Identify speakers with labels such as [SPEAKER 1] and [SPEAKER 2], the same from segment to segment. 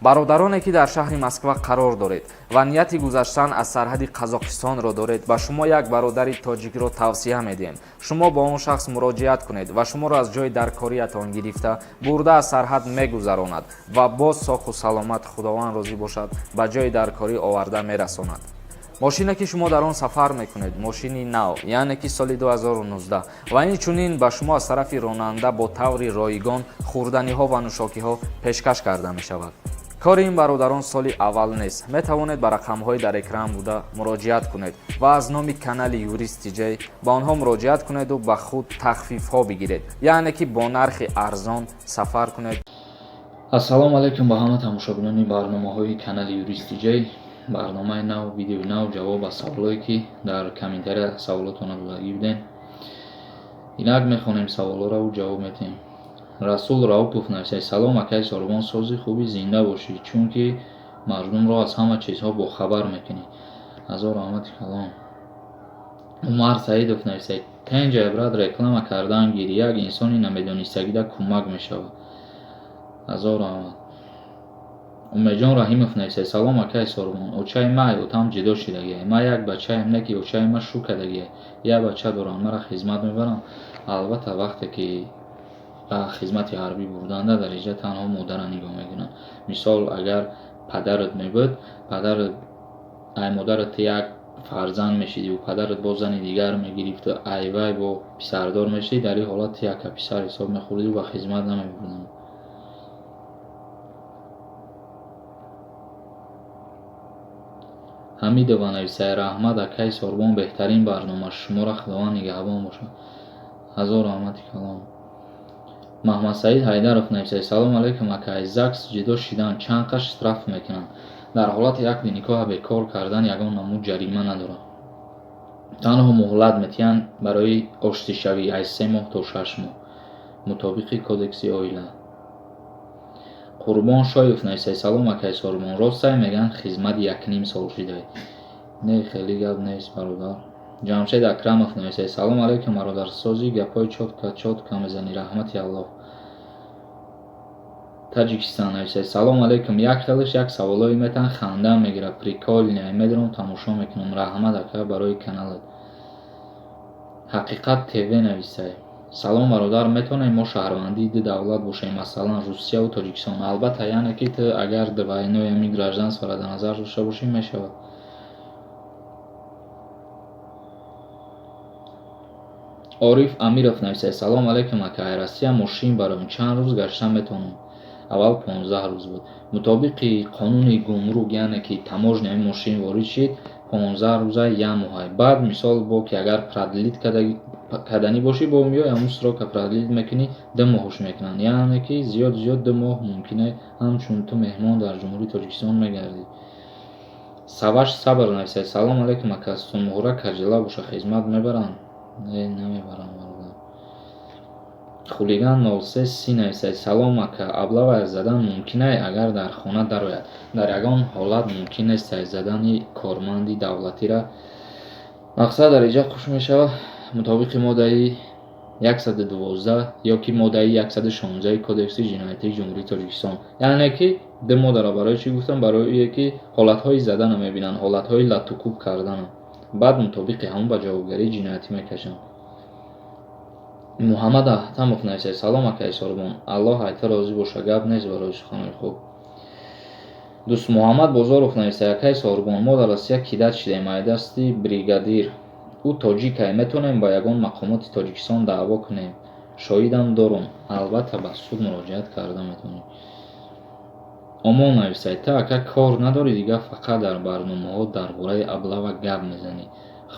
[SPEAKER 1] бародароне ки дар шаҳри Москва қарор доред ва нияти гузаштан аз сарҳади Қазоқистонро доред ба шумо як бародари тоҷикро тавсия медиҳем. Шумо ба он шахс муроҷиат кунед ва шуморо аз ҷои даркориятон гирифта бурда аз сарҳад мегузаронад ва боз соҳу саломат, худованд розӣ бошад, ба ҷои даркорӣ оварда мерасонад. мошине ки шумо дар он сафар мекунед мошини нав, яъне ки соли 2019 ва инчунин ба шумо аз тарафи ронанда бо таври ройгон хӯрданиҳо ва нӯшокиҳо пешкаш карда мешавад. кори ин бародарон соли аввал нест. метавонед ба рақамҳои дар экран буда муроҷиат кунед ва аз номи канали Юрист TJ ба онҳо муроҷиат кунеду ба худ тахфифҳо бигиред, яъне ки бо нархи арзон сафар кунед.
[SPEAKER 2] ассалому алайкум ба ҳама тамошобинони барномаҳои канали Юрист TJ. барномаи нав, видеои нав, ҷавоб аз саволое ки дар комментария саволотона додагӣ будем. инак мехонем саволоро ҷавоб медиҳем. расул раупов нависад: салом акай Сорбон, сози хуби зинда бошӣ, чунки мардумро аз ҳама чизҳо бохабар мекунӣ. ҳазор раҳмати калом. умар саидов нависад: пенҷай брат, реклама кардан гир, як инсони намедонистагида кӯмак мешавад. ҳазор раҳмат. умеҷон раҳимов нависад: салом акай Сорбон, очаи май отам ҷидо шидагиай, ма як бачаем не ки очаи ма шу кадагиай, як бача дорам, мара хизмат мебарам. албатта вақте ки ба хизмати ҳарбӣ бурданда дар инҷа танҳо модара нигоҳ мекунанд. мисол агар падарат мебуд, падарат ай модарат як фарзанд мешидиву падарат бо зани дигар мегирифту, ай вай бо писардор мешиди, дар ин ҳолат яка писар ҳисоб мехӯрдиву ба хизмат намебурданд. ҳамидова нависад: раҳмат акай Сорбон, беҳтарин барнома, шуморо худованд нигаҳбон бошад. ҳазор раҳмати калом. маҳмад саид ҳайдаров нависад: салом алайкум акай, ЗАГС ҷидо шидан чанд қаш штраф мекунанд? дар ҳолати ақди никоҳ бекор кардан ягон намуд ҷарима надорад. танҳо муҳлат метиҳанд барои оштишавӣ аз 3 моҳ то 6 моҳ мутобиқи кодекси оила. қурбон шоев нависад: салом акай Сорбон, ростай меган хизмат 1.5 сол шидаи? Не, хеле гап нест бародар. ҷамшед акрамов нависад: салом алайкум бародар, сози гапҳои чотка мезанӣ, раҳмати аллоҳ. таҷикистон нависад: салом алайкум, як хелаш як саволое метан ханда мегирад, прикольная, медром тамошо мекунам, раҳмат ака барои каналат. ҳақиқат ТВ нависад: салом бародар, метавонем мо шаҳрвандии ду давлат бошем, масалан Русия ва Тоҷикистон? албатта, яъне ки ту агар двойное гражданстворо дар назар дошта бошӣ мешавад. ориф амиров нависад: салом алайкум акай, Россия мошин бароем чанд рӯз гашта метавонем? аввал 15 рӯз буд. мутобиқи қонуни гумрук, яъне ки таможняи мошин ворид шид 15 рӯза я моҳай. баъд мисол бо ки агар продлит каданӣ бошӣ бо миёй ҳамун срока продлит мекунӣ 2 моҳуш мекунанд, яъне ки зиёд 2 моҳ мумкин е ҳамчун ту меҳмон дар ҷумҳурии Тоҷикистон мегардӣ. саваш сабр нависад: салом алайкум ака, сумҳура каҷила боша, хизмат мебаранд? Не, намебарам бародар. хулиган 03 нависад: салом ака, аблава задан мумкин е агар дар хона дарояд? дар ягон ҳолат мумкин нест задани корманди давлатиро. мақсад дар инҷа хуш мешавад мутобиқи моддаи 112 ё ки моддаи 116 кодекси ҷиноятии ҷумҳурии Тоҷикистон. яъне ки ду моддаро барои чӣ гуфтам? барое ки ҳолатҳои задана мебинанд, ҳолатҳои латукуб кардана. баъд мутобиқи ҳамон ба ҷавобгарии ҷиноятӣ мекашанд. муҳаммад аҳтамов нависад: салом акай Сорбон, аллоҳ айта розӣ боша, гап нест барои суханои хуб. дӯст муҳаммад бозоров нависад: акай Сорбон, мо дар Россия кидат шидаем, айдасти бригадир, ӯ тоҷикай, метавонем ба ягон мақомоти Тоҷикистон даъво кунем? шоҳидам дорум, албатта ба суд муроҷиат карда метавонем. омон нависад: та ака кор надорӣ дига, фақат дар барномаҳо дар бораи аблава гап мезанӣ.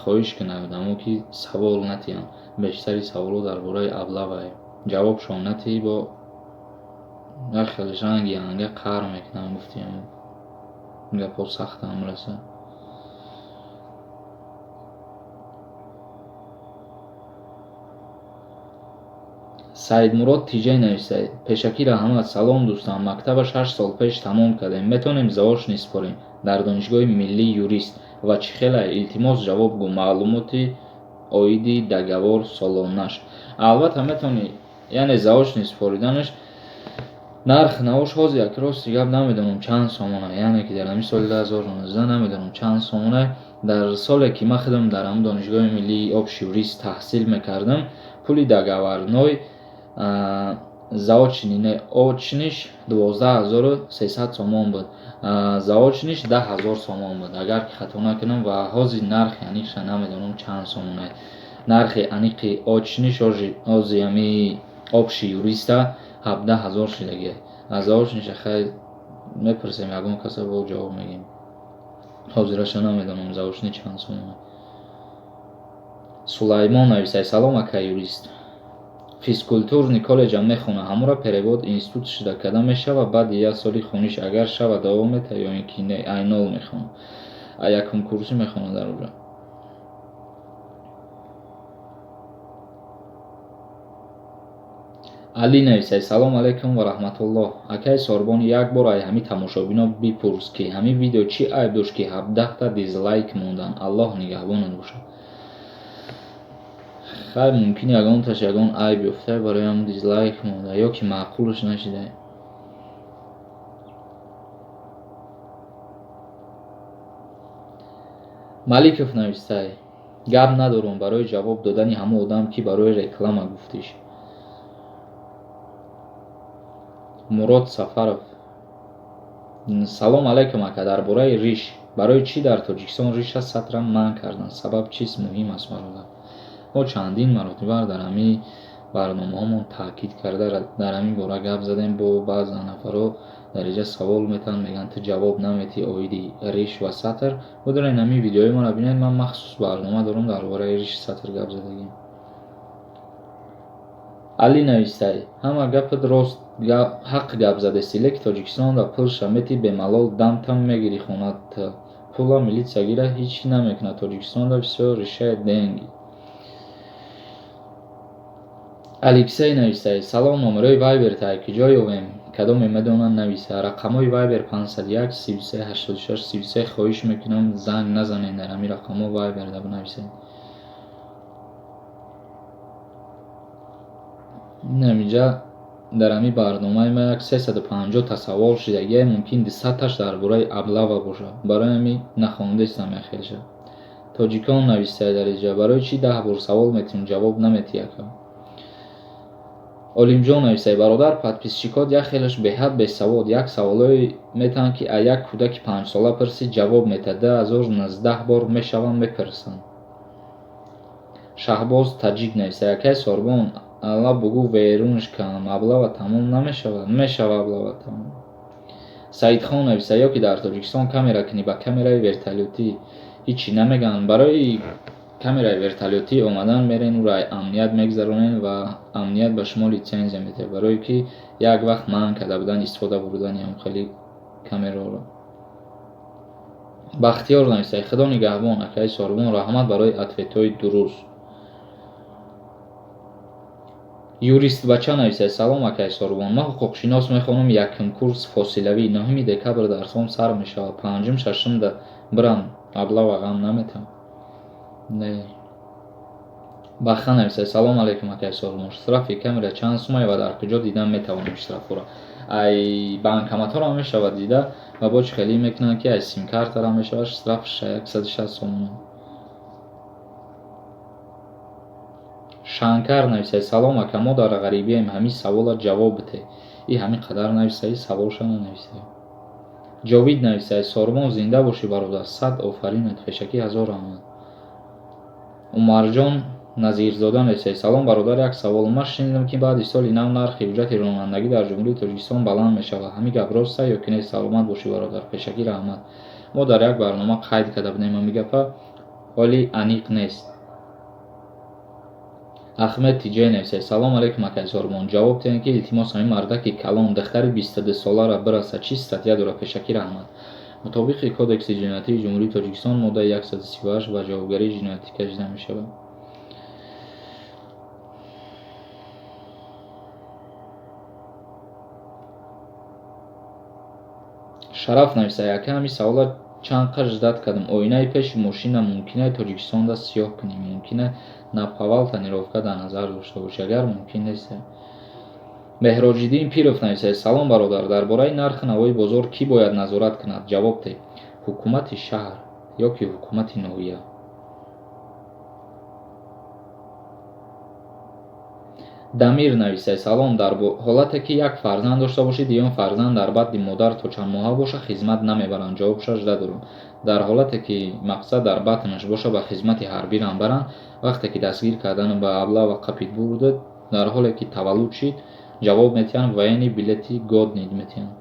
[SPEAKER 2] хоҳиш кунам одамо ки савол натиҳанд, бештари саволо дар бораи аблавае, ҷавобшон натиҳӣ бо як хелишанги анга қар мекунам, гуфтиам гапҳо сахтам расад. саидмурод TJ нависад: пешакӣ раҳмат, салом дӯстам, мактаба 6 сол пеш тамом кардем, метавонем заочно спорем дар донишгоҳи миллии юрист ва чӣ хелае? илтимос ҷавоб гӯ, маълумоти оиди договор солонаш. албатта метавонӣ, яъне заочно спориданаш нарх наош ҳози акрости гап намедонам чанд сомона, яъне ки дар ҳамин соли 2019 намедонам чанд сомона. дар соле ки ман худам дар ҳамин донишгоҳи миллии обшиюрист таҳсил мекардам, пули договорной очниш 12300 сомон буд, заочниш 10000 сомон буд, агар ки хато накунам. ва ҳозир нархи аниқша намедонам чанд сомона. нархи аниқи очниш ҳози ҳами обшиюриста 17000 шидагия. аз заочниша хай мепурсем, ягон каса бо ҷавоб мегем. ҳозираша намедонам заочни чанд сомона. Сулаймон нависад: салом ака юрист, физкултурни коллеҷа мехона, ҳамора перевод институт шуда када мешава, баъди 1 соли хониш агар шава давом мета ё ин ки не айнол мехона, якум курсӣ мехона дар оҷа. али нависад: салом алейкум ва раҳматуллоҳ. акаи Сорбон, як бор ай ҳами тамошобино бипурс ки ҳамин видео чӣ айб дошт ки 17 дизлайк мондан. аллоҳ нигаҳбонат бошад. хай мумкин ягонташ ягон айб ёфта барои ҳамн дизлайк монда, ё ки маъқулаш нашида. маликов нависад: гап надорам барои ҷавоб додани ҳамон одам ки барои реклама гуфтиш. мурод Сафаров: салом алейкум ака, дар бораи риш, барои чӣ дар Тоҷикистон риша сатра манъ карданд? Сабаб чист? Муҳим аст бародар. мо чандин маротиба дар ҳамин барномаҳомон таъкид карда дар ҳамин бора гап задем. бо баъзе нафаро дар инҷа савол метаванд, мегӯянд ту ҷавоб наметӣ оиди риш ва сатр. бодорен ҳамин видеои мана бинед, ман махсус барнома дорам дар бораи риш сатр гап задагим. али нависад: ҳама гапат рост, ҳақ гап задесӣ, леки Тоҷикистонда пулша мети бемалол дамтам мегирӣ хонат пула милитсия гира ҳеч чӣ намекунад. Тоҷикистонда бисёр ришаи денги. алексей нависад: салом, номерои вайбертае ки ҷо ёвем, кадоме медонанд нависа. рақамҳои вайбер 501 33 86 33. хоҳиш мекунам занг назанед дар ҳамин рақамҳо вайбер даб нависед. намиҷа дар ҳамин барномаи ма як 350 та савол шидагия, мумкин 200таш дар бораи аблава бошад. барои ҳамин нахондастам яхелша. тоҷикон нависад дар инҷа: барои чӣ 10 бор савол метавонӣ ҷавоб наметӣ ака? олимҷон нависад: бародар, подписчикот яхелаш беҳад бесавод, як саволое метавонанд ки аз як кӯдаки 5сола пурсид ҷавоб метад, 2019 бор мешаванд мепурсанд. шаҳбоз таҷик нависад: акаи Сорбон, алла бугӯ веруншкам, аблава тамом намешавад? Мешава аблава тамом. саидхон нависад: ё ки дар Тоҷикистон камера кунӣ ба камераи вертолётӣ ҳичӣ намегӯянд? барои камераи вертолётӣ омадан мерен, ӯро амният мегузаронен ва амният ба шумо литсензия метиҳад, барое ки як вақт манъ карда буданд истифода бурдани ҳамхели камераро. бахтиёр нависад: худо нигаҳбон акаи Сорбон, раҳмат барои ответҳои дуруст. юрист бача нависад: салом акаи Сорбон, ман ҳуқуқшинос мехонам, якум курс фосилавӣ, 9 декабр дарсҳом сар мешавад, 5-6 бирам, аблава ғам наметавам. не. баха нависад: салом алейкум акаи Сорбон, штрафи камера чанд сумае ва дар куҷо дидан метавонем штрафҳоро? ай банкоматҳоро мешавад дида ва бо чӣ хелӣ мекунанд ки ай симкартаро мешавад штрафш 160 сомон. шанкар нависад: салом ака, мо дар ғарибием, ҳамин савола ҷавоб бите. и ҳамин қадар нависаи саволша нанависад. ҷовид нависад: Сорбон зинда бошӣ бародар, 100 офаринат, фешакӣ 1000 раҳмат. умарҷон назирзода нависад: салом бародар, як савол. ман шунидам ки баъди соли нав нархи уҷрати ронандагӣ дар ҷумҳурии Тоҷикистон баланд мешавад. ҳамин гап роста ё ки не? Саломат бошӣ бародар, фешакӣ раҳмат. мо дар як барнома қайд карда будем ҳамин гапа, вале аниқ нест. ахмед тиҷей нависад: салом алейкум акаи Сорбон, ҷавоб диҳед ки илтимос ҳамин мардаки калон духтари 22 солара бираса чӣ статья дорад? фешакӣ раҳмат. мутобиқи кодекси ҷиноятии ҷумҳурии Тоҷикистон моддаи 138 ба ҷавобгарии ҷиноятӣ кашида мешавад. шараф нависад: яка ҳамин савола чанд қаш зад кардам. оинаи пеши мошина мумкин аст Тоҷикистонда сиёҳ кунем? мумкин аст на павал тонировка дар назар дошта бошӣ? агар мумкин нест, Меҳроҷиддин Пиров нависад: салом бародар, дар бораи нархи навои бозор кӣ бояд назорат кунад? Ҷавоб диҳед: ҳукумати шаҳр ё ки ҳукумати ноҳия. Дамир нависад: салом, дар ҳолате ки як фарзанд дошта бошед ё он фарзанд дар бадни модар то чандмоҳа боша, хизмат намебаранд. Ҷавобшаш дадорум. Дар ҳолате ки мақсад дар батнаш боша, ба хизмати ҳарбирам баранд. Вақте ки дастгир кардан ба абла ва қапит бурдед, дар ҳоле ки таваллуд шид, ҷавоб метиҳанд военни билети годнид метиҳанд.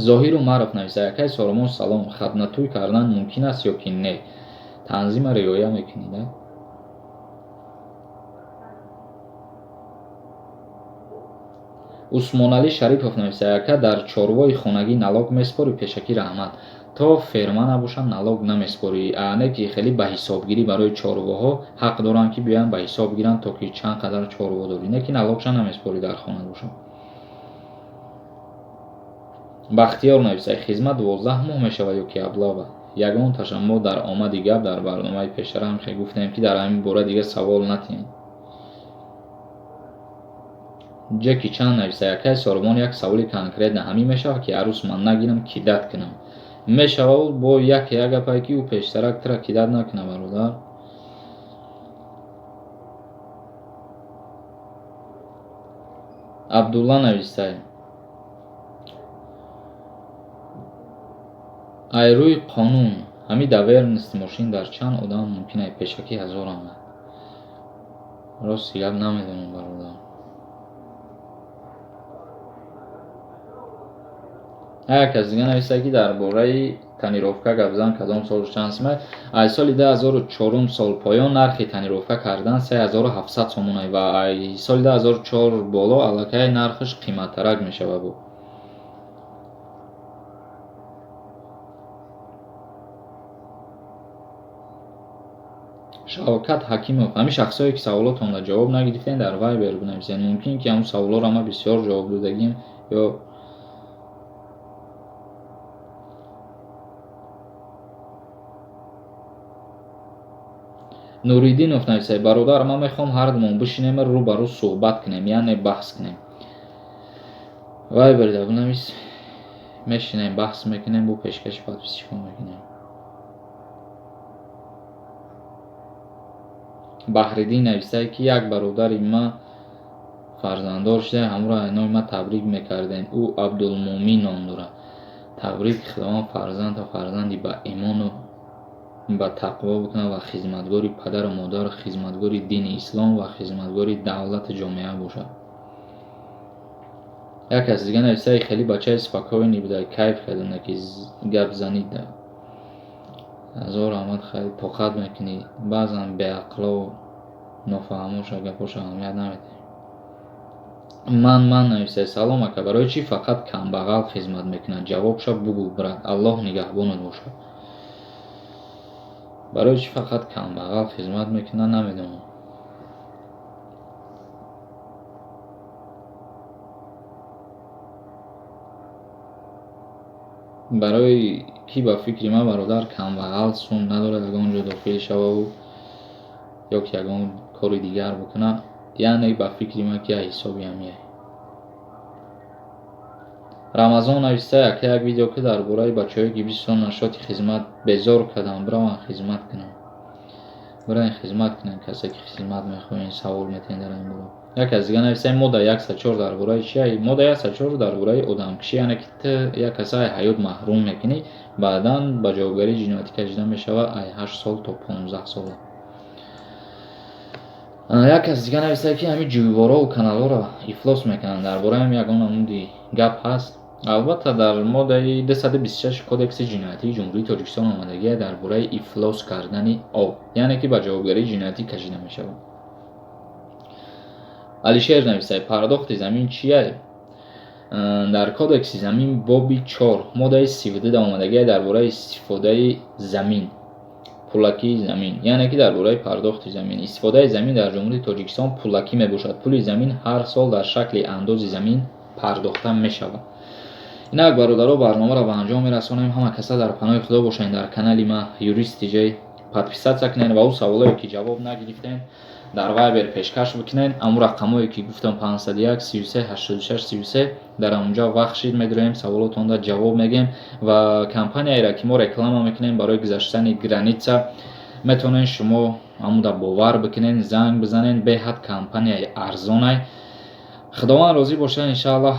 [SPEAKER 2] Зоҳиру Маъруф нависад: якай Соломон салом, хатнатӯй кардан мумкин аст ё ки не? Танзима риоя мекунед? Усмоналӣ Шарипов нависад: яка дар чорвои хонагӣ налог меспорӣ? Пешакӣ раҳмат. То ферма набошад налог намеспорӣ. Яъне ки хеле ба ҳисобгирӣ барои чорвоҳо ҳақ доранд ки биёянд ба ҳисоб гиранд, то ки чанд қадар чорво дорӣ, не ки налогша намеспорӣ дар хона бошад. Бахтиёр нависад: хизмат 12 моҳ мешавад ё ки аблава? Ягон ташаммур дар омади гап дар барномаи пешара ҳамехе гуфтем ки дар ҳамин бора дигар савол натиҳед. Ҷеки Чан нависад: якай Соломон, як саволи конкретна ҳамин мешавад ки арӯз ман нагирам кидат кунам? Мешавад, бо як гапае ки ӯ пештарак тира кидат накуна бародар. Абдулла нависад: ай рӯи қонун, ҳами давернисти мошин дар чанд одам мумкин аст? Пешакӣ 1000 омад. Рости гап намедонам бародар. Як кас дига нависад ки дар бораи танировка гап зан кадом сол чанд сом аст? Аз соли 2004 сол поён нархи танировка кардан 3700 сомон аст ва аз соли 2004 боло аллакай нархаш қиматтарак мешавад. Шавкат Ҳакимов: ҳамин шахсое ки саволотонро ҷавоб нагирифтем дар Viber бинависед. Мумкин ки ҳамун саволоро ма бисёр ҷавоб додагим ё Нуриддинов нависад: бародар, ман мехоҳам ҳардумон бишинем рӯ ба рӯ суҳбат кунем, яъне баҳс кунем. Viber-да бинавис, мешинем баҳс мекунем, бо пешкаши подписчикон мекунем. Баҳриддин нависад ки як бародари ма фарзанддор шуда, ҳамро айнои ма табрик мекардем. Ӯ Абдулмумин ном дорад. Табрик худованд фарзанд ва фарзанди ба имону ба тақво бикунад ва хизматгори падару модар, хизматгори дини ислом ва хизматгори давлати ҷомеа бошад. Як кас дига нависад: хеле бачаи спокойни буда, кайф кардем, ки гап занид. 1000 омад, хеле тоқат мекунӣ. Баъзан беақло нофаҳмоша гапоша аҳамият наметиҳӣ. Ман нависад: салом ака, барои чӣ фақат камбағал хизмат мекунад? Ҷавобша бугу брат, Аллоҳ нигаҳбонат бошад. барои чӣ фақат камбағал хизмат мекунад намедонам. барои ки ба фикри ман бародар камбағал сум надорад ягон ҷо дохил шававу ё ки ягон кори дигар бикунад, яъне ба фикри ман ки аз ҳисоби ҳамия. Рамазон нависад: як видео ки дар бораи бачаҳое ки 20 сол нашоти хизмат безор карданд, браван хизмат кунанд. Браван хизмат кунанд, касе ки хизмат мехоҳен савол метиҳен дар ин бора. Як кас дига нависад: модда 104 дар бораи чи аст? Модда 104 дар бораи одамкушӣ, яъне ки ту як каса аз ҳаёт маҳрум мекунӣ, баъдан ба ҷавобгарии ҷиноятӣ кашида мешавад аз 8 сол то 15 сола. Як кас дига нависад ки ҳамин ҷӯйворову каналҳоро ифлос мекунанд. Дар бораи ҳам ягон амуди гап ҳаст. Албатта дар моддаи 226 кодекси ҷиноятии ҷумҳурии Тоҷикистон омадагӣ дар бораи ифлос кардани об, яъне ки ба ҷавобгарии ҷиноятӣ кашида мешавад. Алишер нависад: пардохти замин чи аст? Дар кодекси замин боби 4 моддаи 32 омадагӣ дар бораи истифодаи замин, пулакии замин, яъне ки дар бораи пардохти замин. Истифодаи замин дар ҷумҳурии Тоҷикистон пулакӣ мебошад. Пули замин ҳар сол дар шакли андози замин пардохта мешавад. Инак бародаро, барномаро ба анҷом мерасонем. Ҳама каса дар паноҳи худо бошанд. Дар канали ма Юрист Диҷей подписатсия кунед ва ӯ саволое ки ҷавоб нагирифтем дар Viber пешкаш бикунед. Аму рақамое ки гуфтам 501 33 86 33 дар онҷо вахшид медироем, саволотонда ҷавоб мегем ва компанияеро ки мо реклама мекунем барои гузаштани граница метавонед шумо амуда бовар бикунед, занг бизанед. Беҳад компанияи арзонай. Худованд розӣ бошад, иншааллоҳ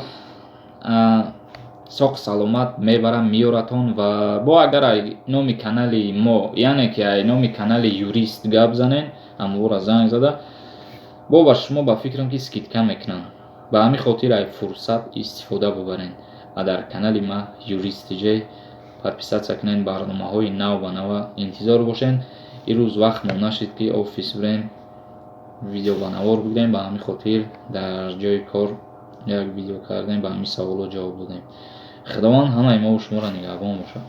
[SPEAKER 2] соқ саломат мебарам, меёратон. Ва бо агар ай номи канали мо, яъне ки ай номи канали юрист гап занед, амура занг зада, бо ба шумо ба фикрам ки скидка мекунам. Ба ҳамин хотир ай фурсат истифода бибаред ва дар канали ма юрист диҷей подписатсия кунед, барномаҳои нав ба нава интизор бошед. Ирӯз вақт монашид ки офис бирем, видео ба навор бигирем, ба ҳамин хотир дар ҷои кор як видео кардем, ба ҳамин саволот ҷавоб додем. Худованд ҳамаи мо шуморо нигаҳбон бошад.